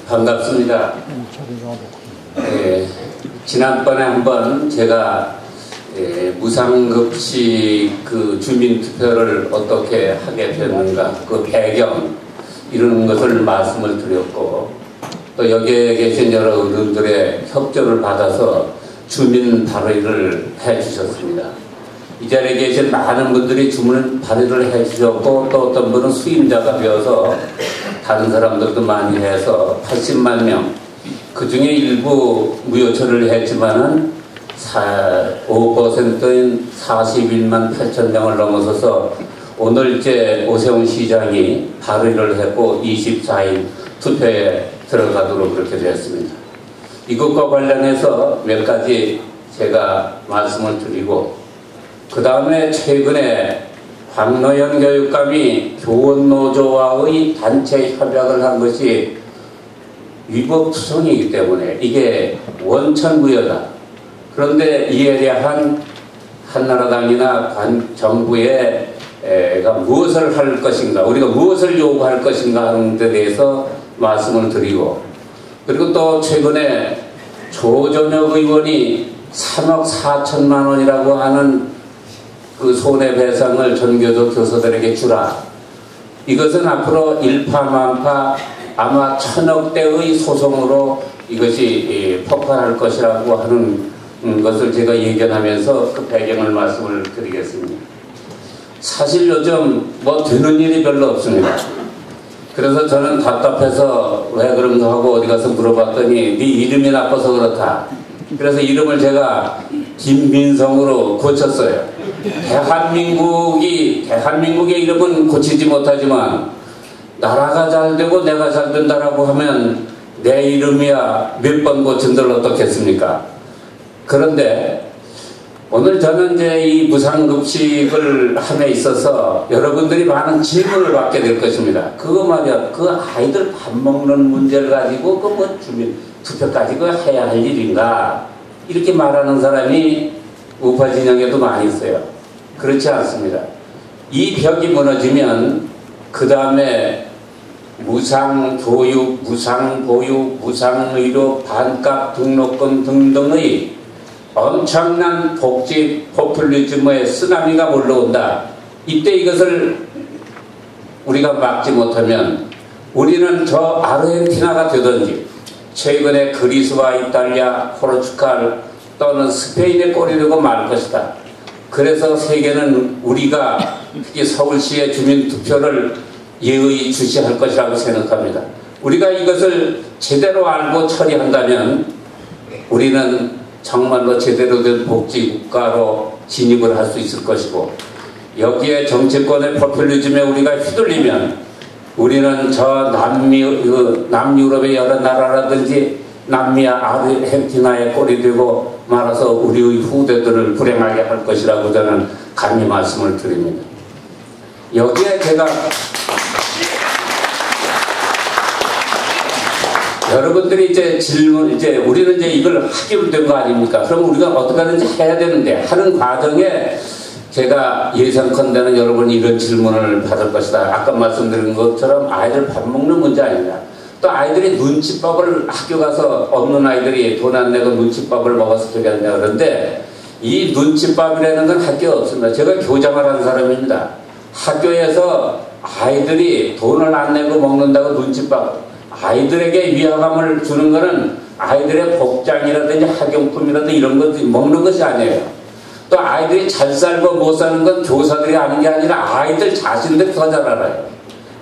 반갑습니다. 지난번에 한번 제가 무상급식 그 주민투표를 어떻게 하게 됐는가 그 배경 이런 것을 말씀을 드렸고, 또 여기에 계신 여러 어른들의 협조를 받아서 주민 발의를 해주셨습니다. 이 자리에 계신 많은 분들이 주민 발의를 해주셨고, 또 어떤 분은 수임자가 되어서 다른 사람들도 많이 해서 80만 명, 그 중에 일부 무효 처리를 했지만은 5%인 41만 8천 명을 넘어서서 오늘 이제 오세훈 시장이 발의를 했고 24일 투표에 들어가도록 그렇게 되었습니다. 이것과 관련해서 몇 가지 제가 말씀을 드리고, 그 다음에 최근에 황노현 교육감이 교원노조와의 단체 협약을 한 것이 위법투성이기 때문에 이게 원천무효다. 그런데 이에 대한 한나라당이나 정부의 무엇을 할 것인가, 우리가 무엇을 요구할 것인가 하는 데 대해서 말씀을 드리고, 그리고 또 최근에 조전혁 의원이 3억 4천만 원이라고 하는 그 손해배상을 전교조 교사들에게 주라. 이것은 앞으로 일파만파 아마 1000억대의 소송으로 이것이 폭발할 것이라고 하는 것을 제가 예견하면서 그 배경을 말씀을 드리겠습니다. 사실 요즘 뭐 되는 일이 별로 없습니다. 그래서 저는 답답해서 왜 그런가 하고 어디 가서 물어봤더니 네 이름이 나빠서 그렇다. 그래서 이름을 제가 김민성으로 고쳤어요. 대한민국의 이름은 고치지 못하지만 나라가 잘 되고 내가 잘 된다라고 하면 내 이름이야 몇 번 고친들 어떻겠습니까? 그런데 오늘 저는 이제 이 무상급식을 함에 있어서 여러분들이 많은 질문을 받게 될 것입니다. 그거 말이야, 그 아이들 밥 먹는 문제를 가지고 그 뭐 주민 투표까지 그 해야 할 일인가, 이렇게 말하는 사람이 우파 진영에도 많이 있어요. 그렇지 않습니다. 이 벽이 무너지면 그 다음에 무상교육, 무상보육, 무상의료, 반값 등록금 등등의 엄청난 복지 포퓰리즘의 쓰나미가 몰려온다. 이때 이것을 우리가 막지 못하면 우리는 저 아르헨티나가 되든지 최근에 그리스와 이탈리아, 포르투갈 또는 스페인의 꼴이 되고 말 것이다. 그래서 세계는 우리가 특히 서울시의 주민투표를 예의 주시할 것이라고 생각합니다. 우리가 이것을 제대로 알고 처리한다면 우리는 정말로 제대로 된 복지국가로 진입을 할 수 있을 것이고, 여기에 정치권의 포퓰리즘에 우리가 휘둘리면 우리는 저 남유럽의 여러 나라라든지 남미와 아르헨티나의 꼴이 되고 말아서 우리의 후대들을 불행하게 할 것이라고 저는 감히 말씀을 드립니다. 여기에 제가 여러분들이 이제 우리는 이제 이걸 하기로 된 거 아닙니까? 그럼 우리가 어떻게 하든지 해야 되는데 하는 과정에 제가 예상컨대는 여러분이 이런 질문을 받을 것이다. 아까 말씀드린 것처럼 아이들 밥 먹는 문제 아니냐. 또 아이들이 눈칫밥을 학교 가서 없는 아이들이 돈 안 내고 눈칫밥을 먹어서 저기 하냐. 그런데 이 눈칫밥이라는 건 학교에 없습니다. 제가 교장을 한 사람입니다. 학교에서 아이들이 돈을 안 내고 먹는다고 눈칫밥, 아이들에게 위화감을 주는 것은 아이들의 복장이라든지 학용품이라든지 이런 것 먹는 것이 아니에요. 또 아이들이 잘 살고 못 사는 건 교사들이 아는 게 아니라 아이들 자신들이 더 잘 알아요.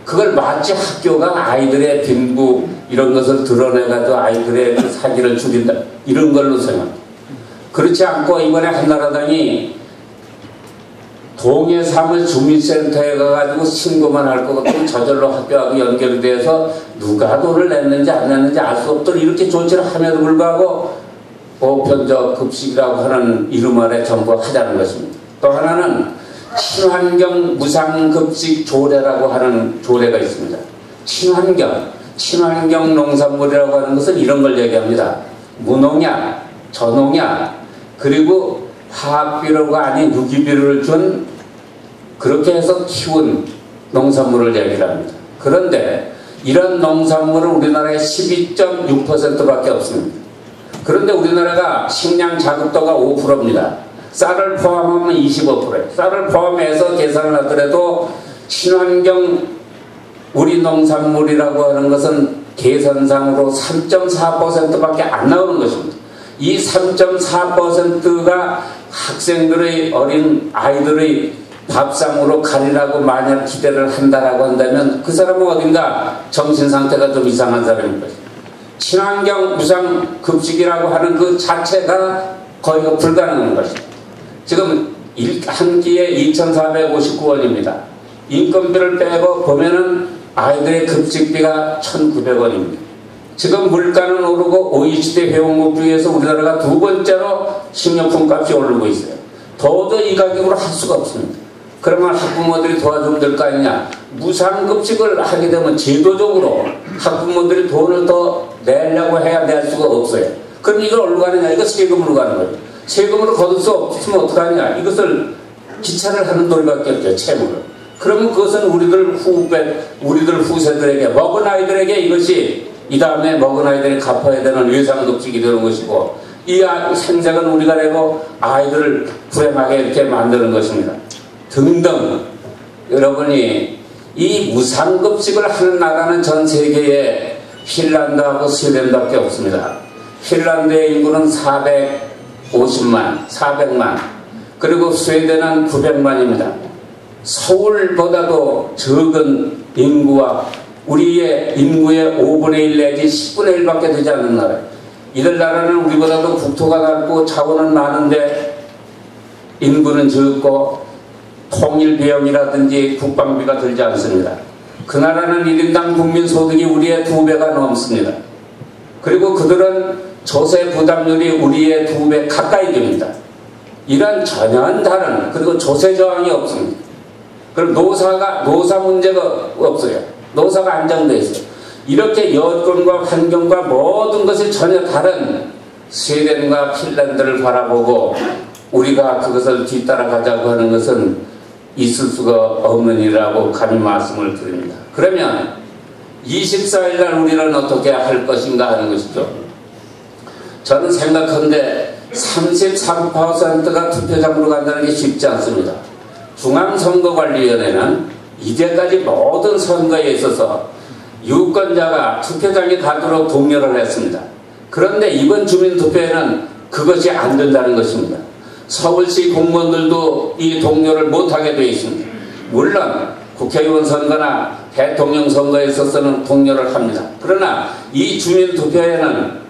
그걸 마치 학교가 아이들의 빈부 이런 것을 드러내가지고 아이들의 그 사기를 줄인다 이런 걸로 생각합니다. 그렇지 않고 이번에 한나라당이 동해사무 주민센터에 가가지고 신고만 할 것 같으면 저절로 학교하고 연결이 돼서 누가 돈을 냈는지 안 냈는지 알 수 없도록 이렇게 조치를 함에도 불구하고 보편적 급식이라고 하는 이름 아래 전부 하자는 것입니다. 또 하나는 친환경 무상급식 조례라고 하는 조례가 있습니다. 친환경 농산물이라고 하는 것은 이런 걸 얘기합니다. 무농약, 저농약, 그리고 화학비료가 아닌 유기비료를 준 그렇게 해서 키운 농산물을 얘기를 합니다. 그런데 이런 농산물은 우리나라에 12.6%밖에 없습니다. 그런데 우리나라가 식량 자급도가 5%입니다. 쌀을 포함하면 25%예요. 쌀을 포함해서 계산을 하더라도 친환경 우리 농산물이라고 하는 것은 계산상으로 3.4%밖에 안 나오는 것입니다. 이 3.4%가 학생들의 어린 아이들의 밥상으로 가리라고 만약 기대를 한다라고 한다면 그 사람은 어딘가 정신상태가 좀 이상한 사람인 것입니다. 친환경 무상급식이라고 하는 그 자체가 거의 불가능한 것입니다. 지금 한 끼에 2,459원입니다. 인건비를 빼고 보면은 아이들의 급식비가 1,900원입니다. 지금 물가는 오르고 OECD 회원국 중에서 우리나라가 두 번째로 식료품 값이 오르고 있어요. 도저히 이 가격으로 할 수가 없습니다. 그러면 학부모들이 도와주면 될 거 아니냐. 무상급식을 하게 되면 제도적으로 학부모들이 돈을 더 내려고 해야 낼 수가 없어요. 그럼 이걸 어디로 가느냐. 이거 세금으로 가는 거예요. 세금으로 거둘 수 없으면 어떡하느냐. 이것을 기차를 하는 도리밖에 없죠. 채무를. 그러면 그것은 우리들 후세들에게 먹은 아이들에게 이것이 이 다음에 먹은 아이들이 갚아야 되는 외상급식이 되는 것이고 이 생색은 우리가 내고 아이들을 불행하게 이렇게 만드는 것입니다. 등등. 여러분이 이 무상급식을 하는 나라는 전 세계에 핀란드하고 스웨덴밖에 없습니다. 핀란드의 인구는 450만, 400만, 그리고 스웨덴은 900만입니다. 서울보다도 적은 인구와 우리의 인구의 5분의 1 내지 10분의 1밖에 되지 않는 나라예요. 이들 나라는 우리보다도 국토가 넓고 자원은 많은데 인구는 적고 통일 비용이라든지 국방비가 들지 않습니다. 그 나라는 1인당 국민소득이 우리의 2배가 넘습니다. 그리고 그들은 조세 부담률이 우리의 2배 가까이 됩니다. 이런 전혀 다른, 그리고 조세 저항이 없습니다. 그럼 노사 문제가 없어요. 노사가 안정되어 있어요. 이렇게 여건과 환경과 모든 것이 전혀 다른 스웨덴과 핀란드를 바라보고 우리가 그것을 뒤따라가자고 하는 것은 있을 수가 없는 일이라고 감히 말씀을 드립니다. 그러면 24일 날 우리는 어떻게 할 것인가 하는 것이죠. 저는 생각하는데 33%가 투표장으로 간다는 게 쉽지 않습니다. 중앙선거관리위원회는 이제까지 모든 선거에 있어서 유권자가 투표장에 가도록 독려를 했습니다. 그런데 이번 주민투표에는 그것이 안 된다는 것입니다. 서울시 공무원들도 이 독려를 못하게 되어 있습니다. 물론 국회의원 선거나 대통령 선거에 있어서는 독려를 합니다. 그러나 이 주민투표에는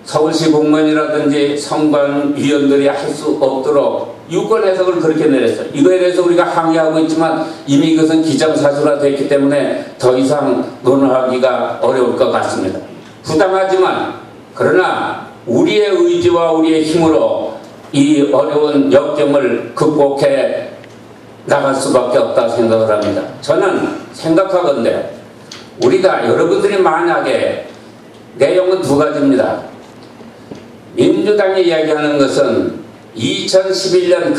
서울시 공무원이라든지 선관위원들이 할 수 없도록 유권 해석을 그렇게 내렸어요. 이거에 대해서 우리가 항의하고 있지만 이미 이것은 기정사실화되었기 때문에 더 이상 논하기가 어려울 것 같습니다. 부당하지만 그러나 우리의 의지와 우리의 힘으로 이 어려운 역경을 극복해 나갈 수밖에 없다고 생각을 합니다. 저는 생각하건대 우리가 여러분들이 만약에 내용은 두 가지입니다. 민주당이 이야기하는 것은 2011년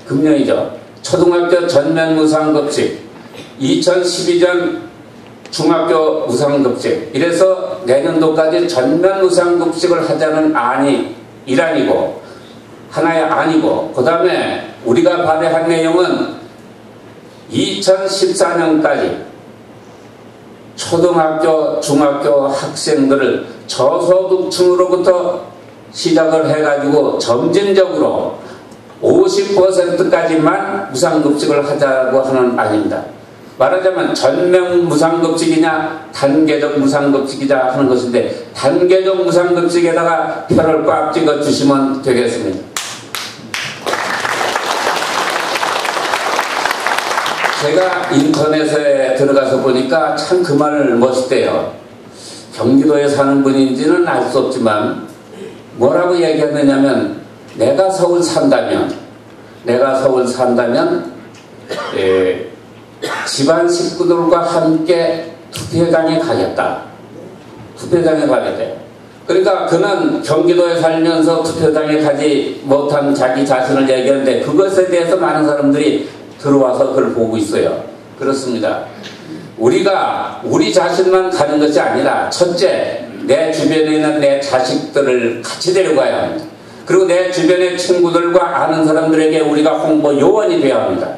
금년이죠. 초등학교 전면 무상급식, 2012년 중학교 무상급식, 이래서 내년도까지 전면 무상급식을 하자는 안이 일환이고 하나의 안이고, 그 다음에 우리가 발의한 내용은 2014년까지 초등학교, 중학교 학생들을 저소득층으로부터 시작을 해가지고 점진적으로 50%까지만 무상급식을 하자고 하는 안입니다. 말하자면 전면 무상급식이냐 단계적 무상급식이냐 하는 것인데 단계적 무상급식에다가 표를 꽉 찍어 주시면 되겠습니다. 제가 인터넷에 들어가서 보니까 참 그 말을 멋있대요. 경기도에 사는 분인지는 알 수 없지만 뭐라고 얘기했느냐면 내가 서울 산다면 집안 식구들과 함께 투표장에 가겠다. 투표장에 가겠대요. 그러니까 그는 경기도에 살면서 투표장에 가지 못한 자기 자신을 얘기하는데 그것에 대해서 많은 사람들이 들어와서 그걸 보고 있어요. 그렇습니다. 우리가 우리 자신만 가는 것이 아니라 첫째, 내 주변에 있는 내 자식들을 같이 데려가야 합니다. 그리고 내 주변의 친구들과 아는 사람들에게 우리가 홍보 요원이 되어야 합니다.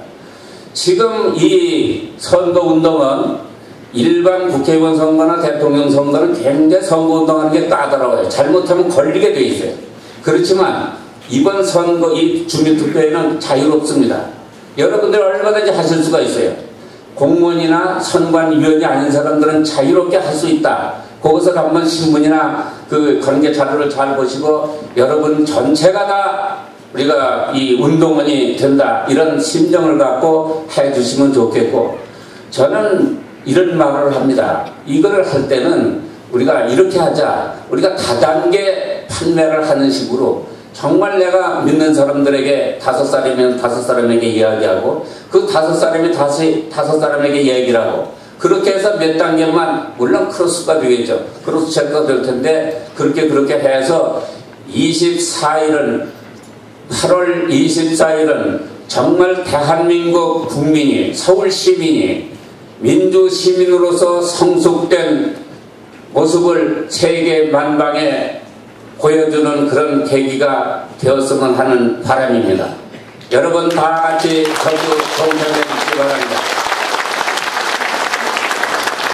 지금 이 선거운동은 일반 국회의원 선거나 대통령 선거는 굉장히 선거운동하는 게 까다로워요. 잘못하면 걸리게 돼 있어요. 그렇지만 이번 선거, 이 주민투표에는 자유롭습니다. 여러분들 얼마든지 하실 수가 있어요. 공무원이나 선관위원이 아닌 사람들은 자유롭게 할 수 있다. 거기서 한번 신문이나 그 관계 자료를 잘 보시고 여러분 전체가 다 우리가 이 운동원이 된다. 이런 심정을 갖고 해 주시면 좋겠고, 저는 이런 말을 합니다. 이걸 할 때는 우리가 이렇게 하자. 우리가 다단계 판매를 하는 식으로 정말 내가 믿는 사람들에게 5살이면 5사람에게 이야기하고 그 5사람이 다시 5사람에게 얘기를 하고 그렇게 해서 몇 단계만, 물론 크로스가 되겠죠. 크로스 체크가 될 텐데 그렇게 해서 24일은 8월 24일은 정말 대한민국 국민이, 서울 시민이 민주 시민으로서 성숙된 모습을 세계 만방에 보여주는 그런 계기가 되었으면 하는 바람입니다. 여러분 다 같이 저도 동참해 주시기 바랍니다.